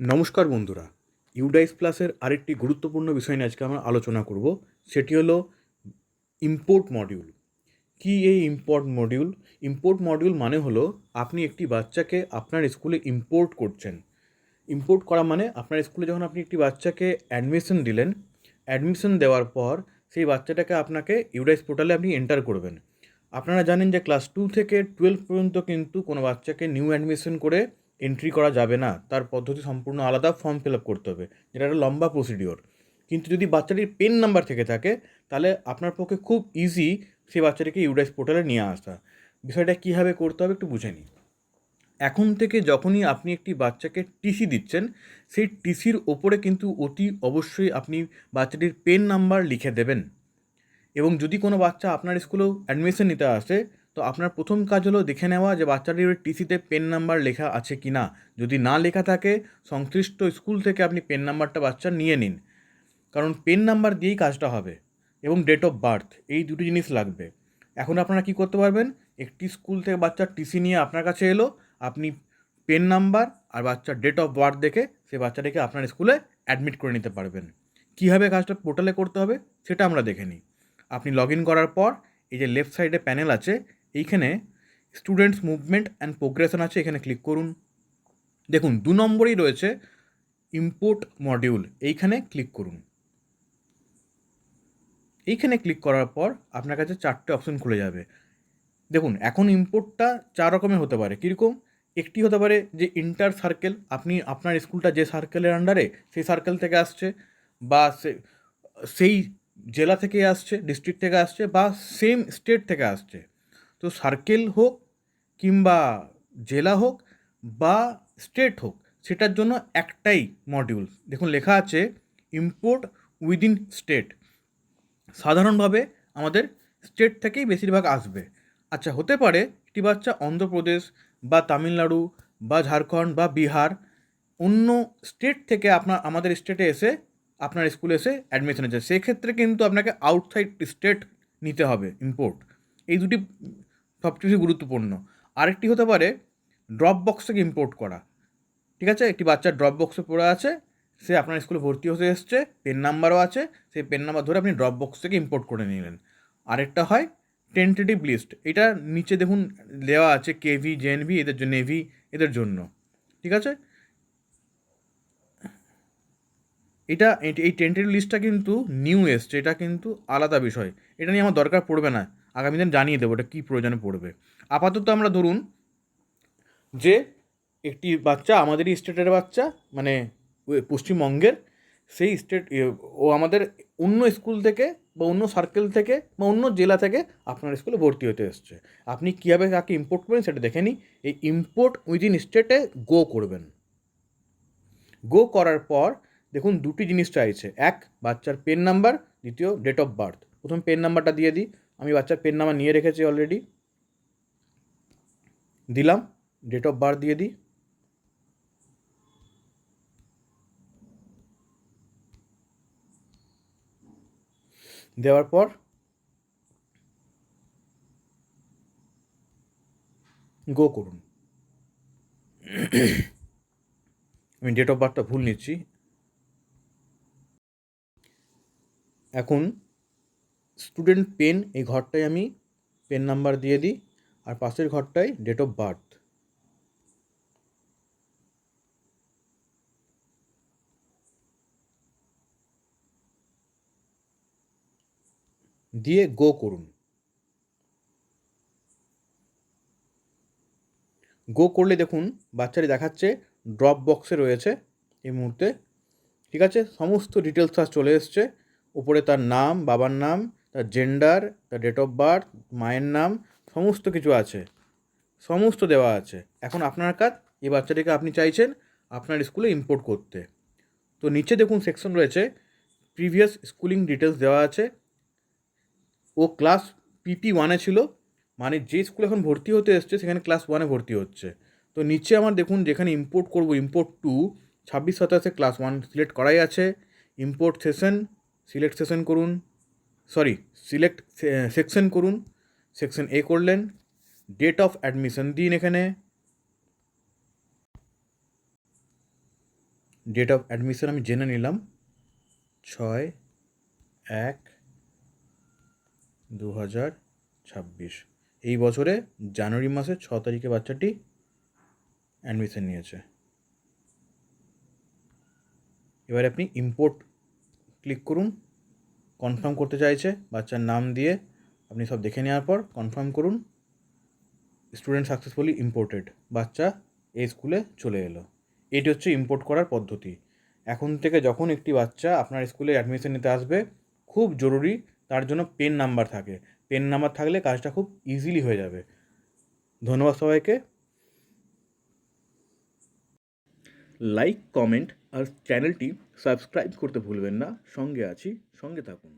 নমস্কার বন্ধুরা, ইউডাইস প্লাসের আরেকটি গুরুত্বপূর্ণ বিষয় নিয়ে আজকে আমরা আলোচনা করব। সেটি হলো ইম্পোর্ট মডিউল। কি এই ইম্পোর্ট মডিউল? ইম্পোর্ট মডিউল মানে হলো আপনি একটি বাচ্চাকে আপনার স্কুলে ইম্পোর্ট করছেন। ইম্পোর্ট করা মানে আপনার স্কুলে যখন আপনি একটি বাচ্চাকে অ্যাডমিশন দিলেন, অ্যাডমিশন দেওয়ার পর সেই বাচ্চাটাকে আপনাকে ইউডাইস পোর্টালে আপনি এন্টার করবেন। আপনারা জানেন যে ক্লাস 2 থেকে 12 পর্যন্ত কিন্তু কোনো বাচ্চাকে নিউ অ্যাডমিশন করে এন্ট্রি করা যাবে না। তার পদ্ধতি সম্পূর্ণ আলাদা, ফর্ম ফিল আপ করতে হবে, যেটা একটা লম্বা প্রসিডিওর। কিন্তু যদি বাচ্চাটির পেন নাম্বার থেকে থাকে, তাহলে আপনার পক্ষে খুব ইজি সেই বাচ্চাটিকে ইউডাইস পোর্টালে নিয়ে আসা। বিষয়টা কীভাবে করতে হবে একটু বুঝে নিই। এখন থেকে যখনই আপনি একটি বাচ্চাকে টিসি দিচ্ছেন, সেই টিসির ওপরে কিন্তু অতি অবশ্যই আপনি বাচ্চাটির পেন নাম্বার লিখে দেবেন। এবং যদি কোনো বাচ্চা আপনার স্কুলেও অ্যাডমিশন নিতে আসে, তো আপনার প্রথম কাজ হলো দেখে নেওয়া যে বাচ্চাটির টিসিতে পেন নাম্বার লেখা আছে কি না। যদি না লেখা থাকে, সংশ্লিষ্ট স্কুল থেকে আপনি পেন নাম্বারটা বাচ্চার নিয়ে নিন, কারণ পেন নাম্বার দিয়েই কাজটা হবে। এবং ডেট অফ বার্থ, এই দুটি জিনিস লাগবে। এখন আপনারা কী করতে পারবেন, একটি স্কুল থেকে বাচ্চার টিসি নিয়ে আপনার কাছে এলো, আপনি পেন নাম্বার আর বাচ্চার ডেট অফ বার্থ দেখে সেই বাচ্চাটাকে আপনার স্কুলে অ্যাডমিট করে নিতে পারবেন। কীভাবে কাজটা পোর্টালে করতে হবে সেটা আমরা দেখে নিই। আপনি লগ ইন করার পর এই যে লেফট সাইডে প্যানেল আছে, এইখানে স্টুডেন্টস মুভমেন্ট অ্যান্ড প্রোগ্রেশন আছে, এখানে ক্লিক করুন। দেখুন 2 নম্বরেই রয়েছে ইম্পোর্ট মডিউল, এইখানে ক্লিক করুন। এইখানে ক্লিক করার পর আপনার কাছে 4টে অপশন খুলে যাবে। দেখুন এখন ইম্পোর্টটা 4 রকমের হতে পারে। কীরকম? একটি হতে পারে যে ইন্টার সার্কেল, আপনি আপনার স্কুলটা যে সার্কেলের আন্ডারে সেই সার্কেল থেকে আসছে, বা সেই জেলা থেকে আসছে, ডিস্ট্রিক্ট থেকে আসছে, বা সেম স্টেট থেকে আসছে। তো সার্কেল হোক কিংবা জেলা হোক বা স্টেট হোক, সেটার জন্য একটাই মডিউল। দেখুন লেখা আছে ইম্পোর্ট উইদিন স্টেট। সাধারণভাবে আমাদের স্টেট থেকেই বেশিরভাগ আসবে। আচ্ছা, হতে পারে একটি বাচ্চা অন্ধ্রপ্রদেশ বা তামিলনাড়ু বা ঝাড়খণ্ড বা বিহার, অন্য স্টেট থেকে আমাদের স্টেটে এসে আপনার স্কুলে এসে অ্যাডমিশন হচ্ছে, সেক্ষেত্রে কিন্তু আপনাকে আউটসাইড স্টেট নিতে হবে ইম্পোর্ট। এই দুটি সবচেয়ে বেশি গুরুত্বপূর্ণ। আরেকটি হতে পারে ড্রপ বক্স থেকে ইম্পোর্ট করা। ঠিক আছে, একটি বাচ্চার ড্রপ বক্সে পড়ে আছে, সে আপনার স্কুলে ভর্তি হতে এসছে, পেন নাম্বারও আছে, সেই পেন নাম্বার ধরে আপনি ড্রপ বক্স থেকে ইম্পোর্ট করে নিলেন। আরেকটা হয় টেন্টেটিভ লিস্ট, এটা নিচে দেখুন দেওয়া আছে কেভি, জেএনভি এদের জন্য, নেভি এদের জন্য। ঠিক আছে, এই টেন্টেটিভ লিস্টটা কিন্তু নিউ এসছে, এটা কিন্তু আলাদা বিষয়, এটা নিয়ে আমার দরকার পড়বে না, আগামী দিন জানিয়ে দেবো এটা কী প্রয়োজনে পড়বে। আপাতত আমরা ধরুন যে একটি বাচ্চা আমাদেরই স্টেটের বাচ্চা, মানে পশ্চিমবঙ্গের, সেই স্টেট ও আমাদের অন্য স্কুল থেকে বা অন্য সার্কেল থেকে বা অন্য জেলা থেকে আপনার স্কুলে ভর্তি হতে এসছে। আপনি কীভাবে তাকে ইম্পোর্ট করবেন সেটা দেখে নিই। এই ইম্পোর্ট উইদিন স্টেটে গো করবেন। গো করার পর দেখুন দুটি জিনিস চাইছে, এক বাচ্চার পেন নাম্বার, দ্বিতীয় ডেট অফ বার্থ। প্রথম পেন নাম্বারটা দিয়ে দিই, আমি বাচ্চার পেন নাম্বার নিয়ে রেখেছি অলরেডি, দিলাম। ডেট অফ বার্থ দিয়ে দিই, দেওয়ার পর গো করুন। আমি ডেট অফ বার্থটা ভুল নিচ্ছি। এখন স্টুডেন্ট পেন, এই ঘরটায় আমি পেন নাম্বার দিয়ে দিই, আর পাশের ঘরটায় ডেট অফ বার্থ। দিয়ে গো করুন। গো করলে দেখুন বাচ্চাটি দেখাচ্ছে ড্রপ বক্সে রয়েছে এই মুহূর্তে। ঠিক আছে, সমস্ত ডিটেলস তার চলে এসছে। উপরে তার নাম, বাবার নাম, তার জেন্ডার, তার ডেট অফ বার্থ, মায়ের নাম, সমস্ত কিছু আছে, সমস্ত দেওয়া আছে। এখন আপনার কাজ, এই বাচ্চাটিকে আপনি চাইছেন আপনার স্কুলে ইম্পোর্ট করতে। তো নিচে দেখুন সেকশন রয়েছে, প্রিভিয়াস স্কুলিং ডিটেলস দেওয়া আছে। ও ক্লাস PP1-এ ছিল, মানে যে স্কুলে এখন ভর্তি হতে এসছে সেখানে ক্লাস 1-এ ভর্তি হচ্ছে। তো নিচে আমার দেখুন যেখানে ইম্পোর্ট করব, ইম্পোর্ট টু 26-27 ক্লাস 1 সিলেক্ট করাই আছে। ইম্পোর্ট সেশন, সিলেক্ট সেশন করুন, সরি সিলেক্ট সেকশন করুন, সেকশন এ করলেন। ডেট অফ অ্যাডমিশন দিন এখানে, ডেট অফ অ্যাডমিশন আমি জেনে নিলাম 6/1/2026। এই বছরে জানুয়ারি মাসের 6 তারিখে বাচ্চাটি অ্যাডমিশন নিয়েছে। এবারে আপনি ইম্পোর্ট ক্লিক করুন। কনফার্ম করতে চাইছে, বাচ্চার নাম দিয়ে আপনি সব দেখে নেওয়ার পর কনফার্ম করুন। স্টুডেন্ট সাকসেসফুলি ইম্পোর্টেড, বাচ্চা এই স্কুলে চলে এলো। এটি হচ্ছে ইম্পোর্ট করার পদ্ধতি। এখন থেকে যখন একটি বাচ্চা আপনার স্কুলে অ্যাডমিশন নিতে আসবে, খুব জরুরি তার জন্য পেন নাম্বার থাকে। পেন নাম্বার থাকলে কাজটা খুব ইজিলি হয়ে যাবে। ধন্যবাদ সবাইকে। লাইক, কমেন্ট আর চ্যানেলটি সাবস্ক্রাইব করতে ভুলবেন না। সঙ্গে আছি, সঙ্গে থাকুন।